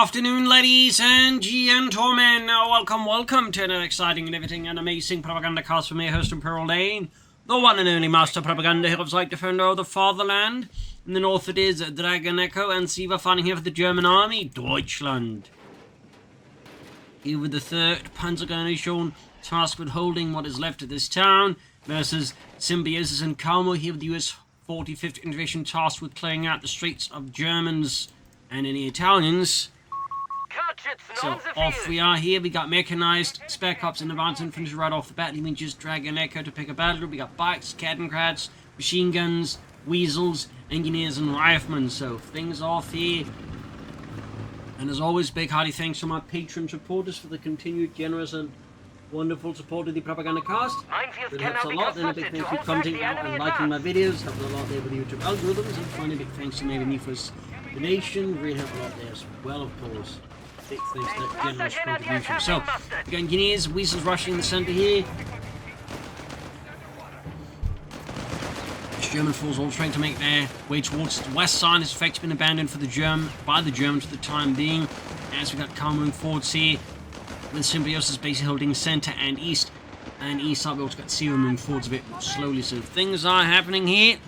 afternoon, ladies and gentlemen. Welcome to an exciting and everything and amazing Propagandacast from me, host Imperial Lane, the one and only master propaganda heroes like defender of the fatherland. In the north it is DragonNeko and Siva fighting here for the German army, Deutschland. Here with the 3rd Panzerjaeger tasked with holding what is left of this town, versus Symbiosis and Caumoh here with the US 45th Division tasked with clearing out the streets of Germans and any Italians. So off we are here. We got Mechanized, Spec Ops and Advanced Infantry right off the bat. You mean just DragonNeko to pick a battle group. We got bikes, Kettenkrats, machine guns, weasels, engineers and riflemen. So things off here. And as always, big hearty thanks to my patron supporters for the continued generous and wonderful support of the Propagandacast. It helps a lot, and a big thanks for commenting out and liking my videos. Helps a lot there with the YouTube algorithms. And finally, big thanks to maybe me for donation. Really help a lot there as well, of course. Big thanks to that generous contribution. So, we got engineers, weasels rushing in the centre here. German forces all trying to make their way towards the west side. This effect's been abandoned for the by the Germans for the time being. As we got Caumoh forwards here, with Symbiosis basically holding centre and east. And east side we also got Siva moving forwards a bit more slowly. So things are happening here.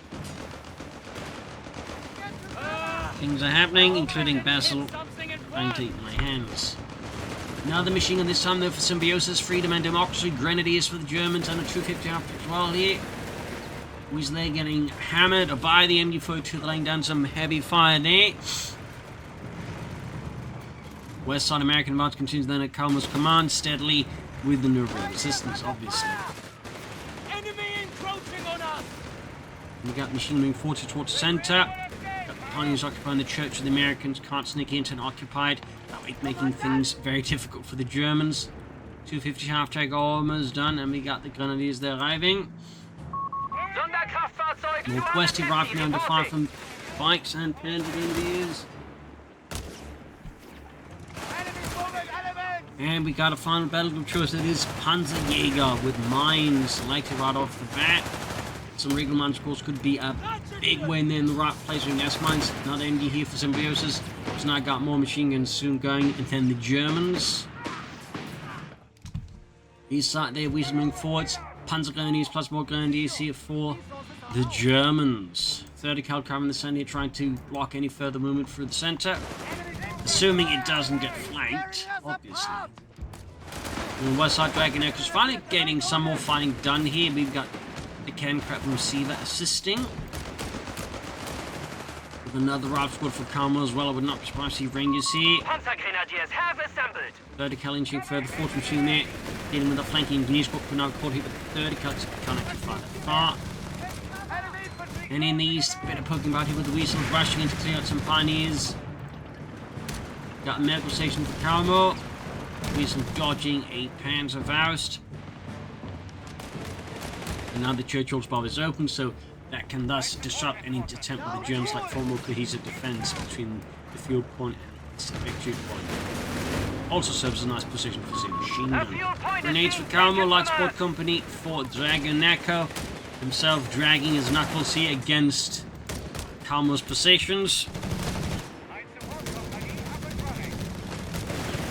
Things are happening, including Basil trying to take my hands. Another machine gun this time though for Symbiosis, Freedom and Democracy, Grenadiers for the Germans, and a 250 after as well here. Who's there getting hammered by the MG42, laying down some heavy fire there. West side American advance continues then at Caumoh's command, steadily with the no resistance, obviously. Enemy encroaching on us! We got machine moving forward towards the centre. Got the pioneers occupying the church of the Americans, can't sneak into and occupied. That way making things very difficult for the Germans. 250 half-track almost done, and we got the Grenadiers there arriving. Northwest arriving under fire from bikes and Panzer Grenadiers. And we got a final battle group choice that is Panzerjaeger with mines likely right off the bat. Some regular mines, of course, could be a big win there in the right place with gas mines. Another MD here for Symbiosis, who's now got more machine guns soon going, and then the Germans. East side there, we're moving forwards. Panzer Grenadiers plus more Grenadiers here for the Germans. 30 cal covering the center here, trying to block any further movement through the center. Assuming it doesn't get flanked, obviously. And the west side DragonNeko is finally getting some more fighting done here. We've got the Kettenkrat from Siva assisting. With another rifle squad for Caumoh as well. I would not be surprised to see Rangers here. Panzer Grenadiers have assembled. 30 cal inching further, 4th machine there. Dealing with the flanking engineers squad, but now caught here with 30 cal. Can't actually fire that far. And in the east, a bit of poking about here with the weasels rushing in to clear out some pioneers. Got a medical station for Caumoh. Weasels dodging a Panzerfaust. And now the church hall's bar is open, so that can thus disrupt any attempt with the Germans like form more cohesive defense between the field point and the execute point. Also serves as a nice position for the machine gun. Grenades for Caumoh, light support company for DragonNeko. Himself dragging his knuckles here against Caumoh's positions.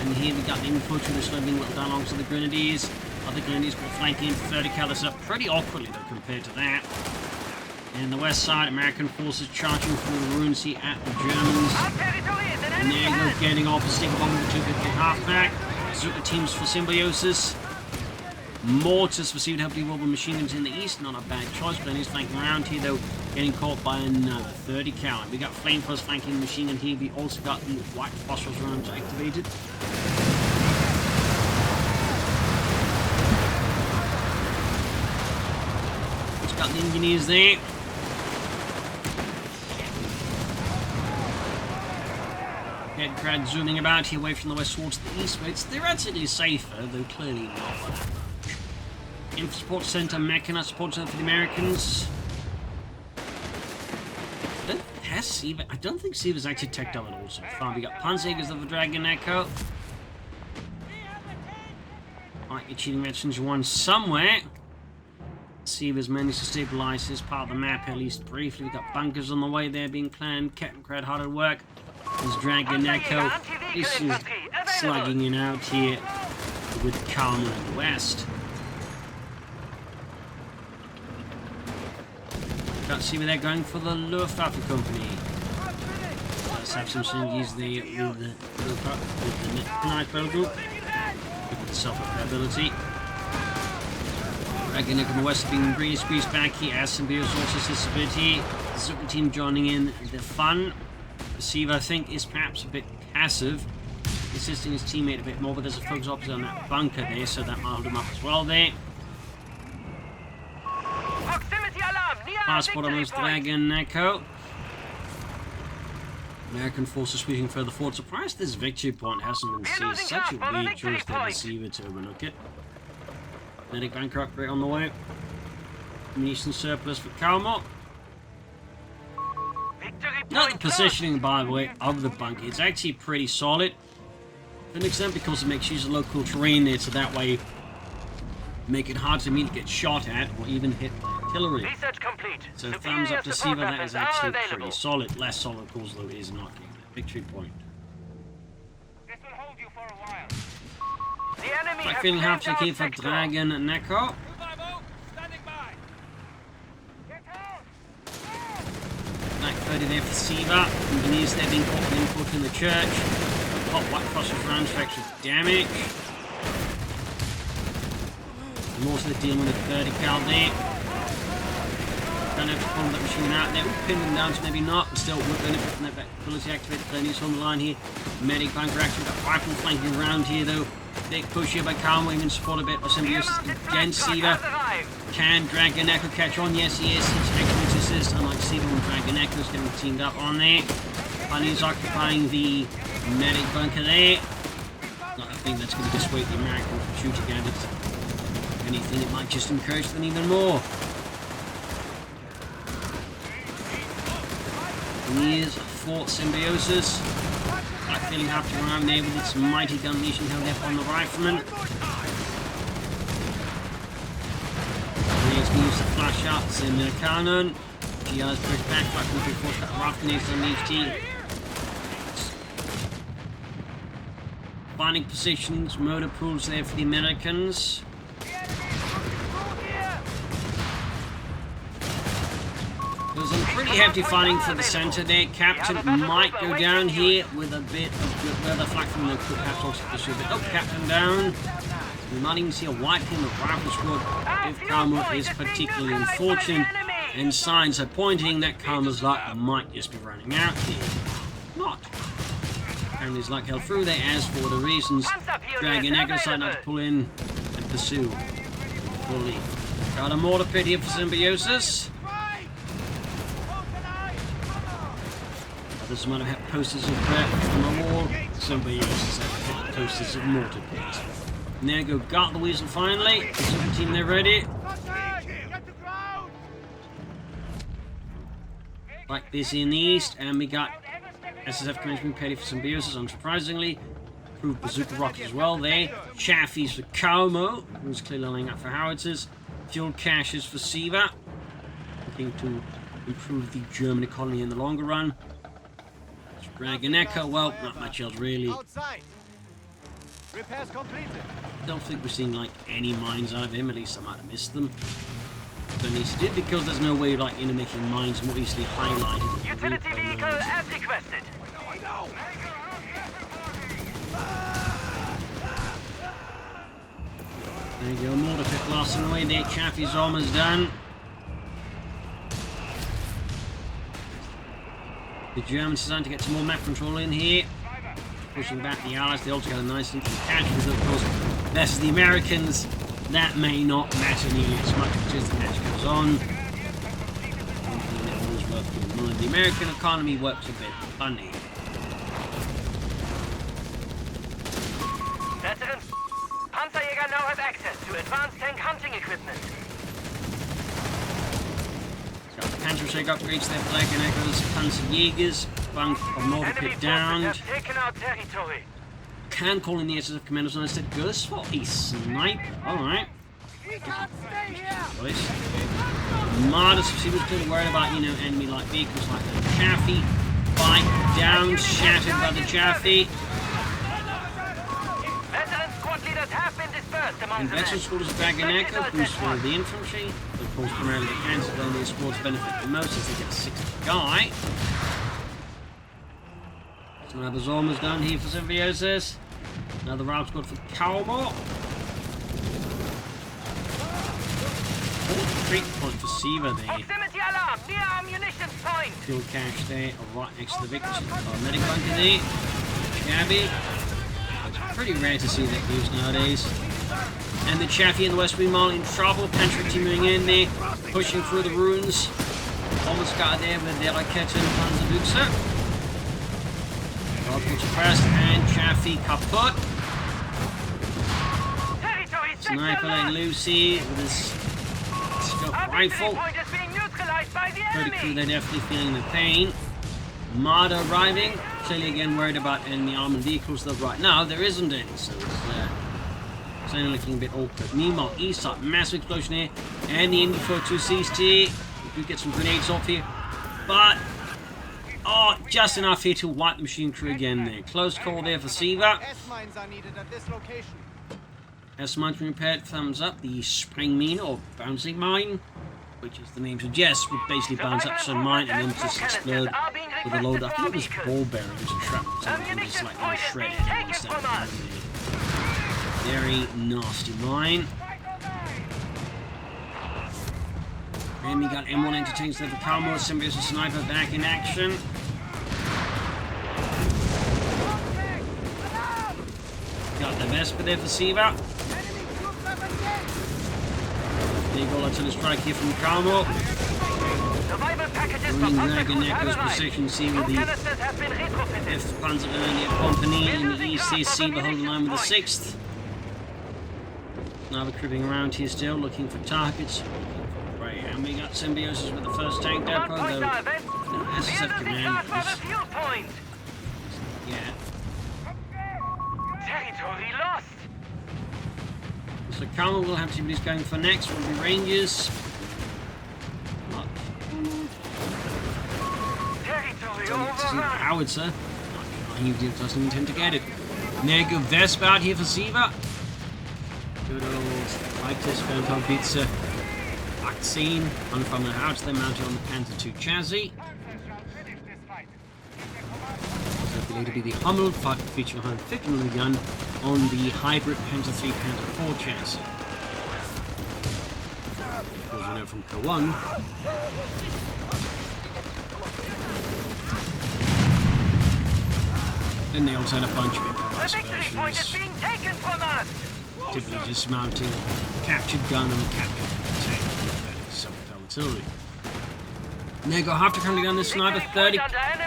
And here we got the infantry that's being whipped down alongside the Grenadiers. Other Grenadiers got flanking in 30 cal. This up pretty awkwardly though compared to that. And the west side, American forces charging through the ruins here at the Germans. And there you go, getting off the stick of the 250 halfback. Super teams for Symbiosis. Mortars for Siva to help deal with machine guns in the east. Not a bad choice, but then he's flanking around here though, getting caught by another 30 cal. We got flamethrowers flanking the machine gun here. We also got the white phosphorus rounds activated. Just got the engineers there. Headcrad zooming about here away from the west towards the east, but it's theoretically safer, though clearly not. Info support center, Mechanized support center for the Americans. I don't think Siva's actually teched up at all so far. We got Panzerjaegers of the DragonNeko. Might be cheating mentions one somewhere. Siva's managed to stabilize his part of the map at least briefly. We've got bunkers on the way there being planned. Kettenkrat hard at work. There's DragonNeko This is infantry available. slugging it out here with Caumoh in the west. Can't see where they're going for the Luftwaffe company. Let's have some synergies there with the Mechanized battle group. Look at the self-ability. DragonNeko on the west being really squeezed back here as Symbiosis also says ability. The Zucker team joining in the fun. Siva, I think, is perhaps a bit passive, assisting his teammate a bit more, but there's a focus opposite on that bunker there, so that might hold him up as well there. Proximity alarm near our Passport on victory those point. DragonNeko. American forces sweeping further forward. Surprised this victory point hasn't been seized. Such a weird choice there for Siva to overlook it. Medic bunker upgrade on the way. Ammunition surplus for Caumoh. Not the positioning, by the way, of the bunker. It's actually pretty solid. To an extent because it makes use of local terrain there, so that way make it hard to immediately get shot at or even hit by artillery. Research complete. So Superior thumbs up to support Siva, that weapons is are actually available. pretty solid. Less solid, of course, though, is not getting that victory point. This will hold you for a while. The enemy Like have feeling claimed half our tricky for sector. DragonNeko. Standing by. Get out. Back 30 there for Siva. Engineers there being caught input in the church. Hot white crosses rounds for extra damage. And also they're dealing with a 30 cal there. Don't have to pull that machine out there. We'll pin them down, so maybe not, but still we're going to put that ability activated. Plenty's on the line here. Medic bunker action, got rifle flanking around here though. Big push here by Caumoh, even support a bit of Symbiosis against Siva. Can DragonNeko catch on? Yes, he is. It's excellent assist, unlike Siva when DragonNeko's getting teamed up on there. Bunny's occupying the medic bunker there. Not a thing that's going to dissuade the Americans from shooting at it. If anything, it might just encourage them even more. And here's Fort Symbiosis. Like feeling half around there with its mighty gun mission held up on the rifleman. He's going to use the flash shots in the cannon. GR's pushed back, but we'll be forced that rough grenades on each team. Finding positions, motor pools there for the Americans. There's some pretty hefty fighting for the center there. Captain might go down here with a bit of good weather. Flak from the could have also pursue a bit. Oh, Captain down. We might even see a white team of rifle squad if Caumoh is particularly unfortunate. And signs are pointing that Caumoh's luck might just be running out here. Not. Apparently his luck held through there, as for the reasons DragonNeko decided not to pull in and pursue fully. Got a mortar pit here for Symbiosis. Others might have had posters of threat on the wall. Symbiosis have posters of mortar pit. Nego got the weasel finally. The super team there ready. Like this in the east, and we got SSF Commission Petty for Symbiosis, unsurprisingly. Improved bazooka rockets as well there. Chaffies for Caumoh, who's clearly lining up for howitzers. Fuel caches for Siva, looking to improve the German economy in the longer run. DragonNeko, well, not much else really. Repairs completed. Don't think we're seeing like any mines out of him, at least I might have missed them. Don't need to do it because there's no way like making mines more easily highlighted. Utility vehicle as requested. There you go, mortar pit blasting away there. Chaffee's almost done. The Germans decided to get some more map control in here. Pushing back the Allies, they also got a nice little catch with, of course, versus the Americans. That may not matter nearly as much as the match goes on. The American economy works a bit funny. Veteran, Panzerjaeger now have access to advanced tank hunting equipment. Got the Panzerjaeger upgrades there, DragonNeko's Panzerjaegers, bunk of mortar Enemy pit forces down. have taken our territory. Can call in the SSF commandos and I said, goes for a snipe. Alright. We can't stay here. Martis, she was clearly worried about, enemy like vehicles like the Chaffee. Bike down, shattered by the Chaffee. Canisters have been dispersed among And the veteran men. squad is DragonNeko, boost for the infantry. Of course, primarily the cancer only the squads benefit the most as they get a 6th guy. So another Zorma's done here for Symbiosis. Another route squad for Caumoh. 4th point for Siva there. Proximity alarm near ammunition point. Fuel cache there, right next to the victim. Medic bunker there. Shabby. It's pretty rare to see that used nowadays. And the Chaffee and the West Wing Mall in trouble. Pantry team moving in there, pushing through the ruins. Almost got there with the Rakete and Panzerjaeger. Rockets pressed and Chaffee kaput. Territory Sniper letting Lucy with his scope rifle. point is being neutralized by the Pretty cool, enemy. they're definitely feeling the pain. Marder arriving. Clearly again worried about enemy armored vehicles, though right now there isn't any, so it's only looking a bit awkward. Meanwhile, east side, massive explosion here, and the Indy 42 CST. We do get some grenades off here, but just enough here to wipe the machine crew again there. Close call there for Siva. S-mines are needed at this location. S-mines repaired, thumbs up. The spring mine or bouncing mine, which as the name suggests, would basically bounce up some mine and then just explode with a load. I think it was ball bearings and shrapnel, something just like a shred instead of a very nasty mine. And we got M1 entertains there for Caumoh, Symbiosis sniper back in action. Got the Vesper there for Siva. Enemy troops up again. Legal artillery strike here from Caumoh. Survival packages for Bringing Panzer crews have DragonNeko's arrived. position, see Two with the canisters have been retrofitted. 5th Panzerjaeger Company in the east there, Siva holding line with the 6th. Now we're creeping around here still, looking for targets. Right, and we got Symbiosis with the 1st tank depot, Command point though. divert. No, Be SSF under command discharge by the is, fuel point. yeah. Territory lost. So Caumoh will have to see what he's going for next. Will be Rangers. Territory Don't get to see the overrun. howitzer. He doesn't intend to get it. Nego Vespa out here for Siva. Good old like this Phantom Pizza vaccine on from the house. They're mounted on the Panzer II chassis. So believed to be the Hummel featuring a 150mm gun on the hybrid Panzer III Panzer IV chassis. As we know from CoH3. Then they also had a bunch of The improvised victory point is versions, being taken from us. typically just mounting a captured gun on a captured tank with self-artillery. Nego have to currently down this sniper, 30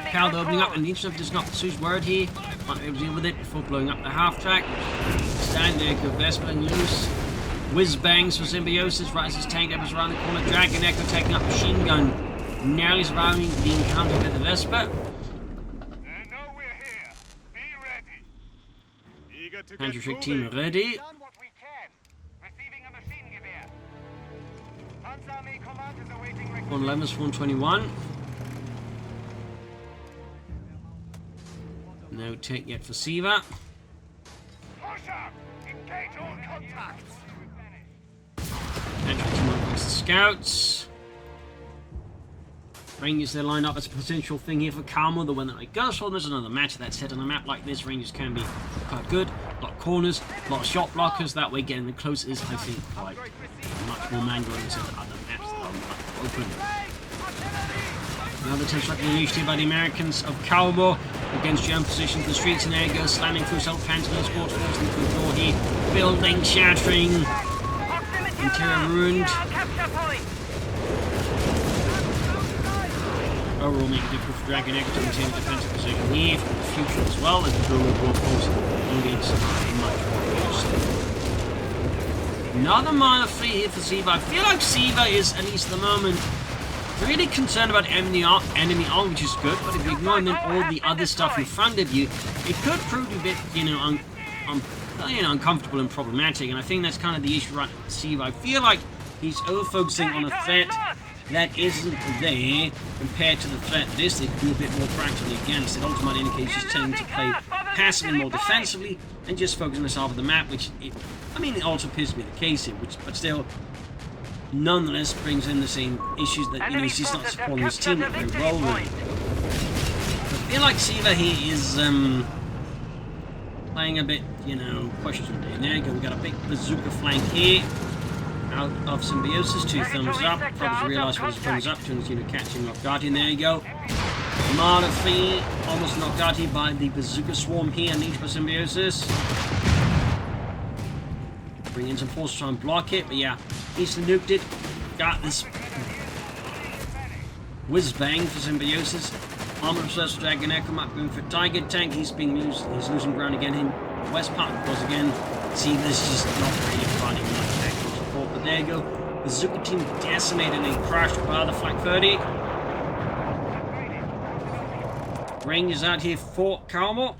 cal opening up, and the intercept does not pursue word here. Might be able to deal with it before blowing up the half track. Stand Nego Vespa and loose. Whiz bangs for Symbiosis, rises tank up around the corner. DragonNeko taking up machine gun, narrowly surviving the encounter with the Vespa. Panzerjaeger team ready. Done what we can. Receiving a machine gewehr. Panzerarmee command is awaiting 111 is 121. No take yet for Siva. Push up! Engage all contacts! Panzer team up against the scouts. Rangers, they're lined up as a potential thing here for Caumoh, the one that goes for. There's another match that's set on a map like this. Rangers can be quite good. A lot of corners, a lot of shot blockers. That way, getting the close is, I think, quite much more manual than some other maps that are much open. Another test strike unleashed here by the Americans of Caumoh against German positions in the streets, and there it goes, slamming through self-panzer sports forces into the door here. Building shattering. Interior ruined. Capture point! Overall, make it difficult for DragonNeko to maintain a defensive position here for the future as well, as the building will, of course, engage much more. Another minor fleet here for Siva. I feel like Siva is, at least at the moment, really concerned about enemy arm, which is good, but if you ignore then all the other stuff in front of you, it could prove a bit, uncomfortable and problematic, and I think that's kind of the issue right now with Siva. I feel like he's over-focusing on a threat that isn't there compared to the threat this they could be a bit more practically against. It ultimately indicates he's tending to play passively, more defensively, and just focus on this half of the map, which, it also appears to be the case here, but still, nonetheless, brings in the same issues that, he's just not supporting his team very well with. I feel like Siva here is, playing a bit, questionable. There you go, we got a big bazooka flank here. Out of Symbiosis, 2 thumbs up. Probably realised what his thumbs up to, and catching off guard. There you go. Martyr Fee almost knocked out here by the bazooka swarm here, unleashed by Symbiosis. Bring in some force to try and block it, but yeah, he's nuked it. Got this whiz bang for Symbiosis. Armor obsessed DragonNeko might be going for Tiger Tank. He's losing ground again in the west part, because again, see, this is just not really finding much actual support. But there you go. Bazooka team decimated and crashed by the Flak 30. Rangers out here for Caumoh.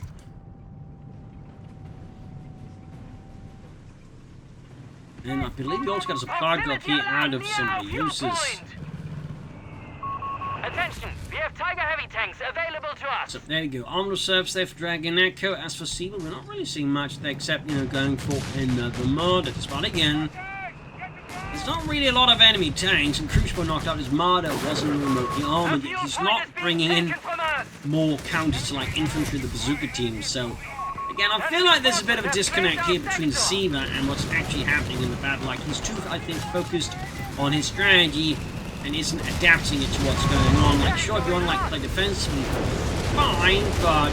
And I believe we also got a supply drop here out of Symbiosis. Attention, we have Tiger heavy tanks available to us. So there you go. Armor reserves there for DragonNeko. As for Siva, we're not really seeing much there except, going for another murder. Despite again, there's not really a lot of enemy tanks, and Crucible knocked out his Marder, wasn't remotely armored yet. He's not bringing in more counters to like Infantry, the bazooka team. So again, I feel like there's a bit of a disconnect here between Siva and what's actually happening in the battle. Like, he's too, I think, focused on his strategy and isn't adapting it to what's going on. Like, sure, if you want to play defensively, fine, but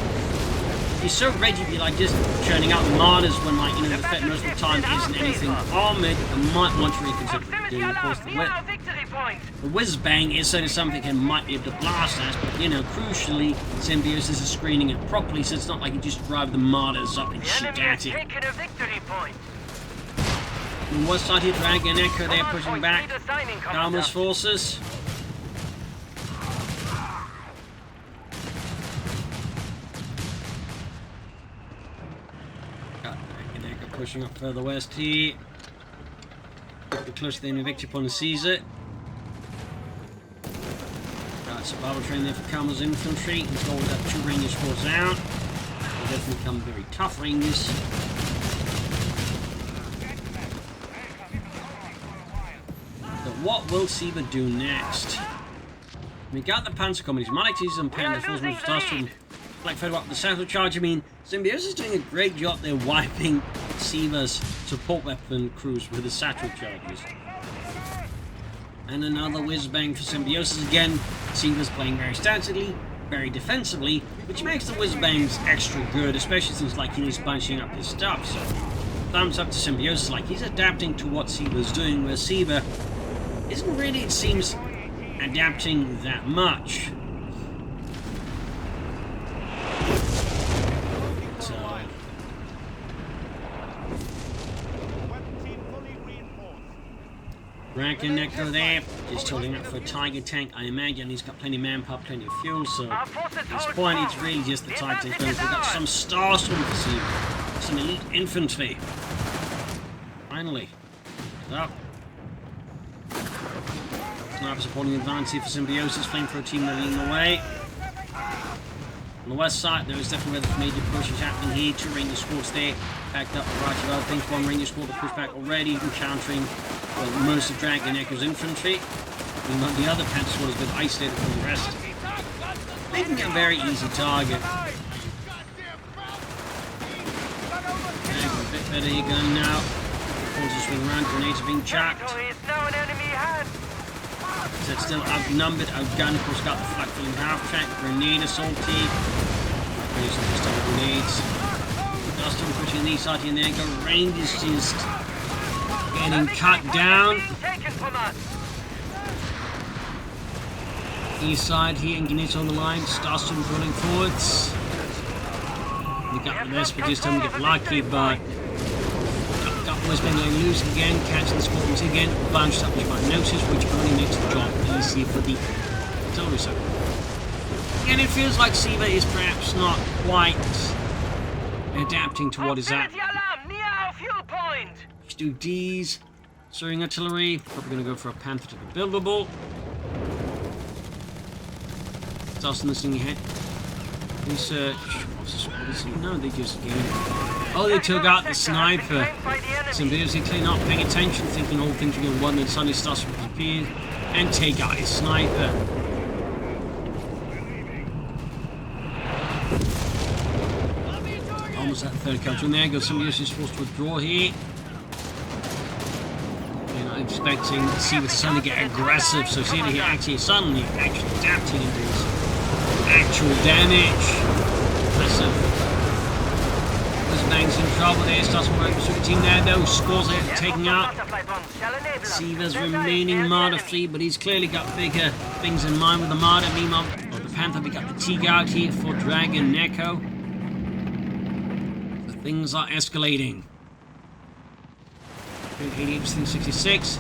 he's so ready to be just churning out martyrs when the threat most of the time isn't anything armored. I might want to reconsider what you're doing. Of course, the whiz bang is certainly something he might be able to blast us, but crucially, Symbiosis is screening it properly, so it's not like you just drive the martyrs up and shoot at it. On one side here, DragonNeko, they're pushing back Caumoh's forces. DragonNeko pushing up further west here. Get close to the enemy victory point and seize it. Got survival train there for Caumoh's infantry. He's always got 2 Ranger squads out. They'll definitely become very tough Rangers. What will Siva do next? We got the Panzer companies. Manatees and Panda Force moves starts from Black Feather up the Satchel Charge. Symbiosis is doing a great job there wiping Siva's support weapon crews with the Satchel Charges. And another whiz bang for Symbiosis again. Siva's playing very statically, very defensively, which makes the whiz bangs extra good, especially since he's bunching up his stuff. So thumbs up to Symbiosis, he's adapting to what Siva's doing, where Siva isn't really, it seems, adapting that much. So DragonNeko there, just holding up for a Tiger Tank. I imagine he's got plenty of manpower, plenty of fuel, so at this point it's really just the Tiger Tank. We've got some Starstorm for Siva, some elite infantry. Finally. Up. Sniper supporting advance here for Symbiosis, flamethrower team leading the way. On the west side, there is definitely where the major push is happening here. 2 Ranger squads there, packed up a variety of other things. 1 Ranger squad to push back already, encountering most of DragonNeko's infantry. And the other Panther squad has been isolated from the rest. Making it a very easy target. A bit better here going now. Forces to swing around, grenades are being chucked. So it's still outnumbered, outgunned. Of course, got the flak filling half-track, grenade assaulty. Using just double grenades. Dustin pushing these side here and there. Go Rangers just getting cut down. East side here, and grenades on the line. Starstorm rolling forwards. We got the best, but just don't get lucky, but was been letting loose again, catching the squadrons again, bunched up, which you might notice, which only makes the job easier for the artillery side. Again, it feels like Siva is perhaps not quite adapting to what is happening. Let's do D's, soaring artillery, probably going to go for a Panther to be buildable. Dustin this thing ahead. Research. What's the squad? Is it? No, they just gave it. Oh, they took out the sniper. Symbiosis clearly not paying attention, thinking all things are going well, and suddenly starts to disappear and take out his sniper. Almost that third country. And there goes Symbiosis forced to withdraw here. You're not expecting Siva to suddenly get aggressive, so Siva here actually adapting and doing some actual damage. Massive. Bang's in trouble there, starts working with the team there though, scores it, taking out Siva's remaining Marder fleet, but he's clearly got bigger things in mind with the Marder. Meanwhile, the Panther, we got the T out here for DragonNeko. So things are escalating. 88 to 66.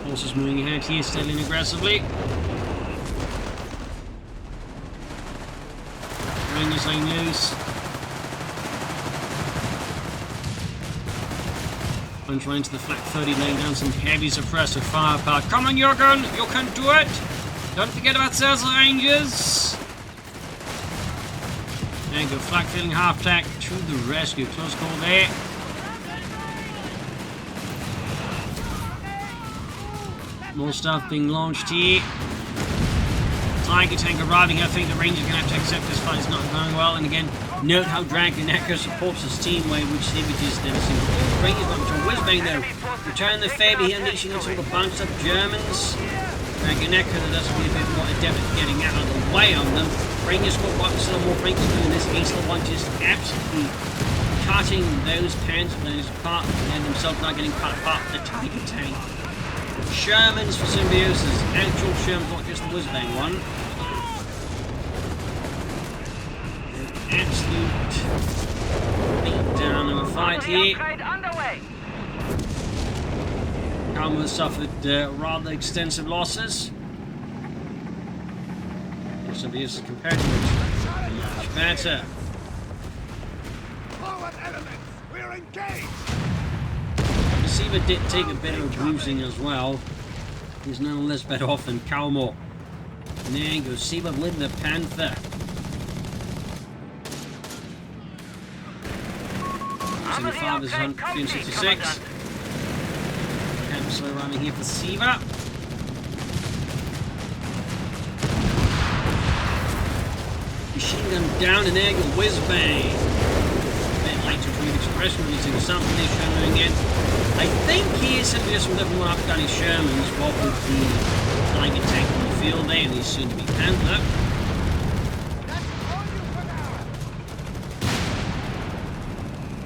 Forces moving ahead here, steadily and aggressively. Rangers laying loose. Punch into the flak 30, laying down some heavy suppressive firepower. Come on, Jurgen! You can do it! Don't forget about Cells Rangers! There you go, flak filling half tack to the rescue. Close call there. More stuff being launched here. Tiger tank arriving. I think the Rangers are going to have to accept this fight is not going well. And again, note how DragonNeko supports his team way, which images never seen before. Rangers got to whizbang though. Return the favor here, unleashing into the bunch of Germans. DragonNeko does be a bit more adept at getting out of the way on them. Rangers got what still more Rangers doing this. Ace of one just absolutely cutting those panzerjaegers apart, and themselves not getting cut apart with the Tiger tank. Shermans for Symbiosis. Actual Shermans, not just the whizbang one. Absolute beat down of a fight here. Caumoh suffered rather extensive losses. Symbiosis compared to it much better. Forward elements, we're engaged. Siva did take a bit of a bruising as well. He's nonetheless better off than Caumoh. And there goes Siva with the Panther. 75 is 166. Panther slow running here for Siva. Machine gun down and there goes whizbang. Late to read expression releasing something they're showing again. I think he is Symbiosis with everyone up down his Shermans, what with the Tiger tank on the field there, and he's soon to be Panther.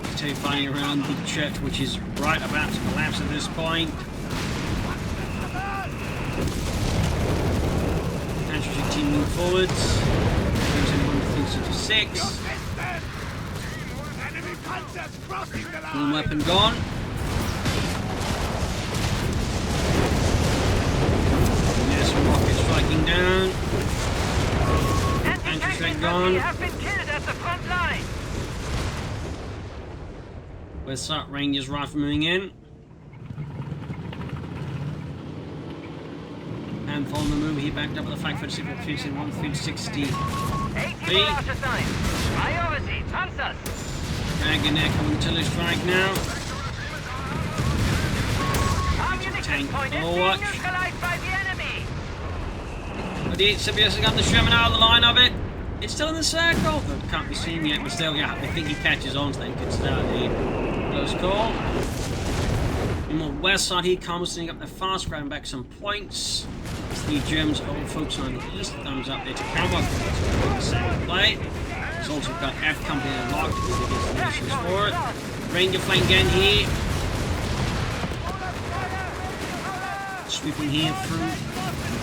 He's terrifying around the church, which is right about to collapse at this point. Infantry team moving forwards. Goes in 166. One weapon gone. There's some rockets striking down. Anti-tank gone. West Side Rangers rifle moving in. And following the move, he backed up with a flank for the signal fusing 160. DragonNeko until his strike now. Tank watch. But the Symbiosis got the Sherman out of the line of it. It's still in the circle. But can't be seen yet, but still, yeah, I think he catches on, so then he could start the close call. In the west side here, Caumoh sending up the fast, grabbing back some points. It's the Germans all focusing on the east. Thumbs up there to Caumoh. Second play. He's also got F Company unlocked because he gets the missions for it. Ranger flank again here. Sweeping here through.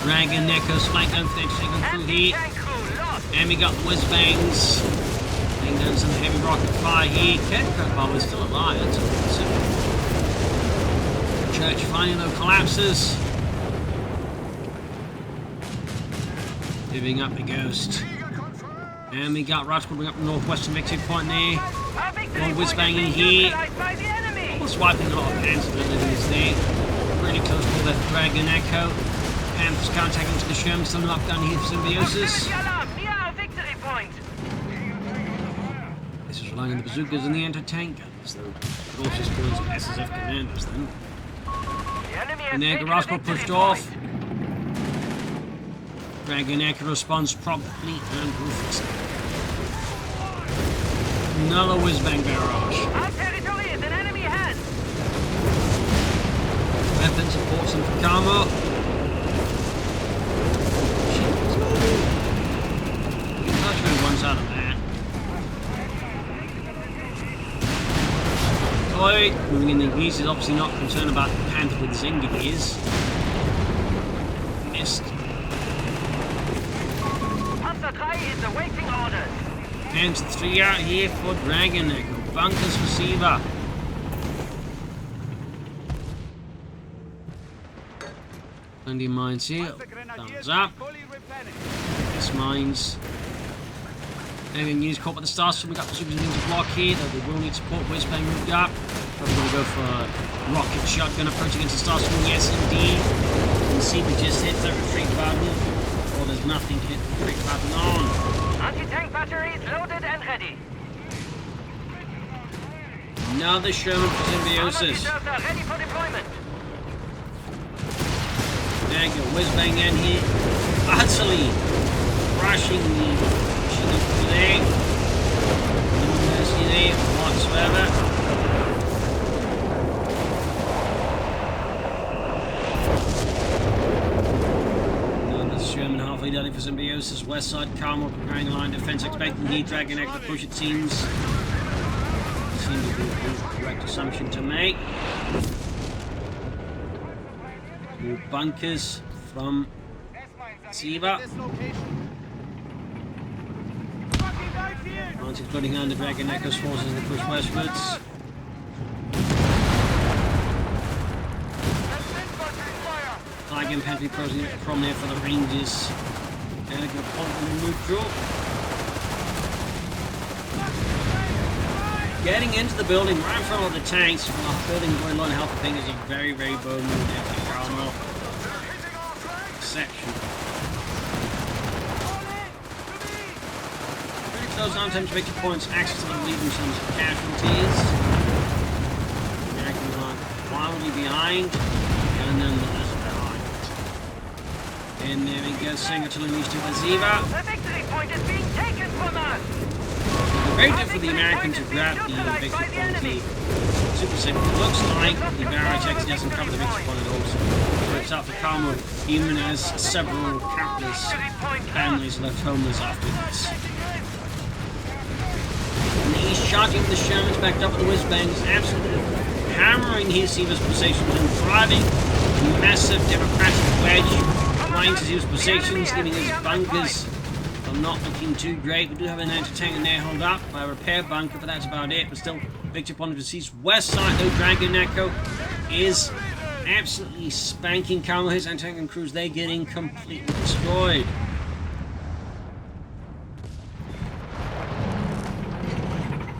DragonNeko's flank going through here. And we got whizbangs. Laying down some heavy rocket fire here. Kenko is still alive. That's impressive. Church finally though collapses. Giving up the ghost. And we got Rats moving up the northwestern victory point there. One whizbang in here. Almost wiping a lot of hands abilities there. Pretty close to the DragonNeko. Panthers counterattacking to the Sherman, still knocked down here for Symbiosis. Alarm near our victory point. This is relying on the bazookas and the anti-tank guns, though. But also spawning some SSF commanders then. The enemy has And there, taken Garasco the victory pushed point. off. DragonNeko responds promptly and ruthlessly. Another whiz-bang barrage. Our territory is in enemy hands. Weapon supports him for Caumoh. Touchman one's out of that. Toy moving in the east is obviously not concerned about the Panther with his engineers. Missed. Panzerjaeger is awaiting orders. Panzer 3 out here for DragonNeko. Bunkers for Siva. Plenty of mines here. Thumbs up. Yes, mines. Maybe news caught by the stars. We got the super to block here, though they will need support. Whizbang moved up. Probably going to go for a rocket shotgun approach against the stars. Yes, indeed. You can see we just hit the retreat button. Or there's nothing to hit the retreat button on. Anti-tank batteries loaded and ready. Another Sherman for Symbiosis. Armor reserves are ready for deployment. There you go, whiz-bang in here. Utterly crushing the machine today. No mercy there whatsoever. Another Sherman halfway done for Symbiosis. West side, Caumoh preparing a line defense, expecting the DragonNeko to push, it seems. Seems to be the correct assumption to make. More bunkers from Siva. Once exploding under DragonNeko's forces as they push westwards. Tiger Infantry posing from there for the Rangers. And a good point in the neutral. Getting into the building right in front of the tanks while building very low on health, I think is a very, very bold move there for Caumoh. Exceptional. Pretty close on time to victory points, access to the lead in terms of casualties. Americans are wildly behind, and then the rest behind. And there we go, Singleton unleashed to Siva. The victory point is being taken from us. Very difficult for the Americans to grab the victory point here. Super simple. It looks like the barrage actually doesn't cover the victory point at all. So it's out for Caumoh, even as several countless families left homeless after this. And he's charging the Shermans backed up with the whiz-bangs, absolutely hammering his Siva's positions and driving a massive democratic wedge right into his positions, giving his bunkers not looking too great. We do have an anti-tank in there held up by a repair bunker, but that's about it. But still, victory point of the seas. West side, though, DragonNeko is absolutely spanking Caumoh. His anti-tank and crews, they're getting completely destroyed.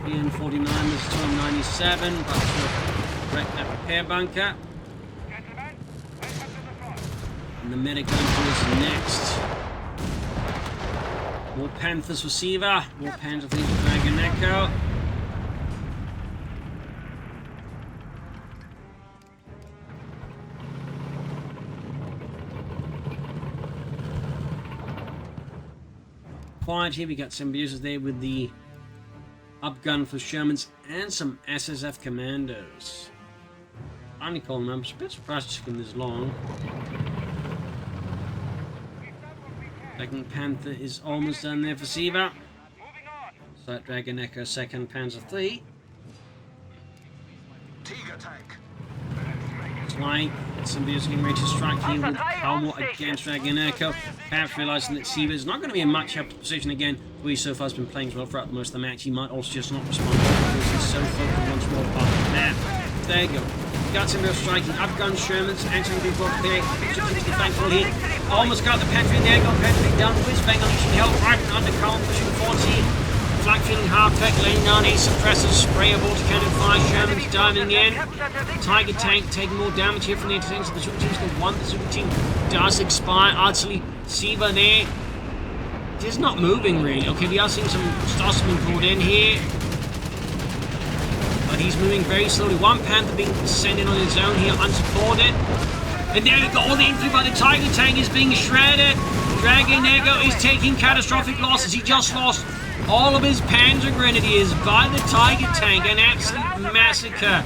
EN49 was 297, but to wreck that repair bunker. And the medic bunker is next. More Panthers for Siva, more Panthers for DragonNeko. Quiet here, we got Symbiosis there with the upgun for Shermans and some SSF commandos. Only calling numbers, a bit surprised it's been this long. Second Panther is almost done there for Siva. So DragonNeko second Panzer 3. It's like Symbiosis getting ready to strike here with Caumoh against DragonNeko. Perhaps realizing that Siva is not going to be in much help position again. Who so far has been playing well throughout most of the match. He might also just not respond because he's so focused on one small part of the map. There you go. Got Symbiosis striking upgun Shermans, answering the block there. Just to the thankful here. Almost got the Pantry in there, got Pantry down. Whiz-bang unleashing help right under Caumoh, pushing forward here. flak feeling hard pack, laying down a suppressor, spray of autocannon fire, Sherman's diving in. Tiger tank taking more damage here from the entertainers of the super team's got one. The super team does expire. Artillery, Siva there. Just not moving really. Okay, we are seeing some stars being brought in here. But he's moving very slowly. One Panther being sent in on his own here, unsupported. And there you go, all the infantry by the Tiger tank is being shredded. DragonNeko is taking catastrophic losses. He just lost all of his Panzer Grenadiers by the Tiger tank. An absolute massacre.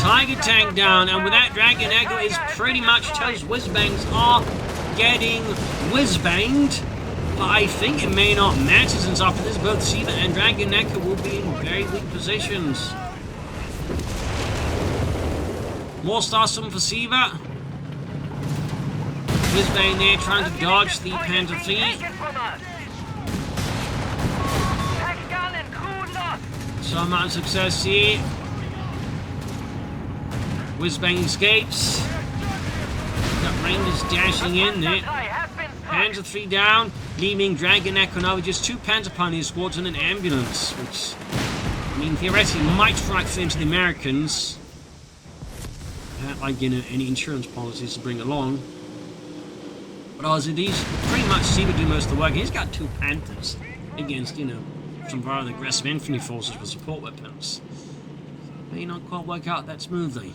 Tiger tank down, and with that, DragonNeko is pretty much toast. Whizbangs are getting whizbanged. But I think it may not matter since after this, both Siva and DragonNeko will be in very weak positions. More Starstorm for Siva. Whizbang there trying to dodge the Panzer fleet. Some unsuccess here. Whizbang escapes. Got Rangers dashing in there. Panzer 3 down, leaving DragonNeko now with just 2 Panzer Pioneer squads and an ambulance, which, I mean, theoretically might strike fear to the Americans. Like, you know, any insurance policies to bring along. But also these pretty much Siva do most of the work. He's got 2 Panthers against, you know, some rather aggressive infantry forces with support weapons. May not quite work out that smoothly.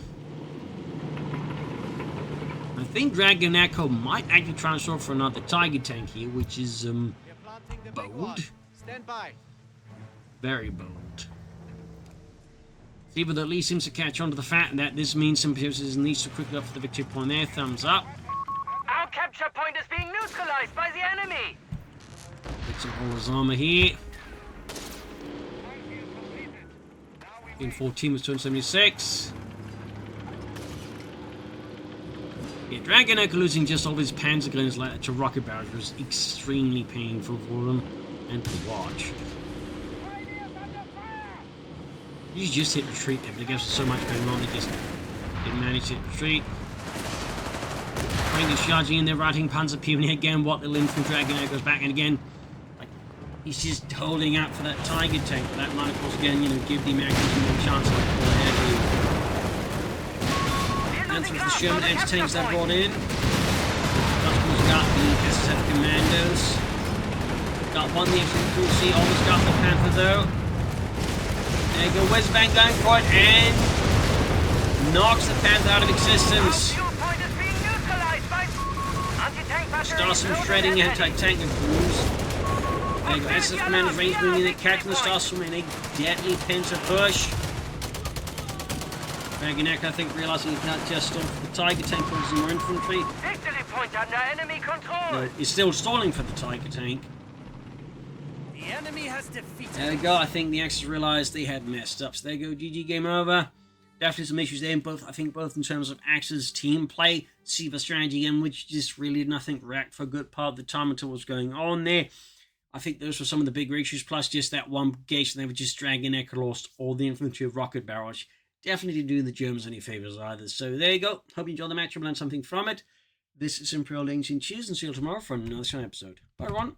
I think DragonNeko might actually transfer for another Tiger tank here, which is bold. Stand by. Very bold. Siva at least seems to catch on to the fact that this means Symbiosis needs to quickly up for the victory point there. Thumbs up. Our capture point is being neutralized by the enemy. Fixing all his armor here. In 14 was 276. Yeah, DragonNeko losing just all of his Panzer guns to rocket barrels was extremely painful for them and to watch. You just hit retreat there, but I guess there's so much going on, they just didn't manage to hit retreat. Rangers charging in there, routing Panzer Puny again. What little infantry DragonNeko goes back, and again, like, he's just holding out for that Tiger tank. But that might, of course, again, you know, give the Americans more chance to pull ahead. And through the Sherman anti-tanks that brought in. Of course, got the SSF commandos. Got one the infantry crew C, almost got the Panther though. There you go, Whizbang going for it, and knocks the Panther out of existence. Starts some shredding anti-tank and crews. There you go, SS Commander's range bringing in, catching the Starstorm in a deadly pincer push. DragonNeko, I think, realizing he's not just stalling for the Tiger tank, but some more infantry. Victory point under enemy control. No, he's still stalling for the Tiger tank. The enemy has defeated. There we go. I think the Axis realized they had messed up. So there you go. GG, game over. Definitely some issues there, I think both in terms of Axis team play, Siva strategy, and which just really nothing react for a good part of the time until what's going on there. I think those were some of the bigger issues, plus just that one gauge, and they were just DragonNeko lost all the infantry of rocket barrage. Definitely didn't do the Germans any favors either. So there you go. Hope you enjoyed the match and learned something from it. This is Imperial Lane. Cheers, and see you tomorrow for another episode. Bye, everyone.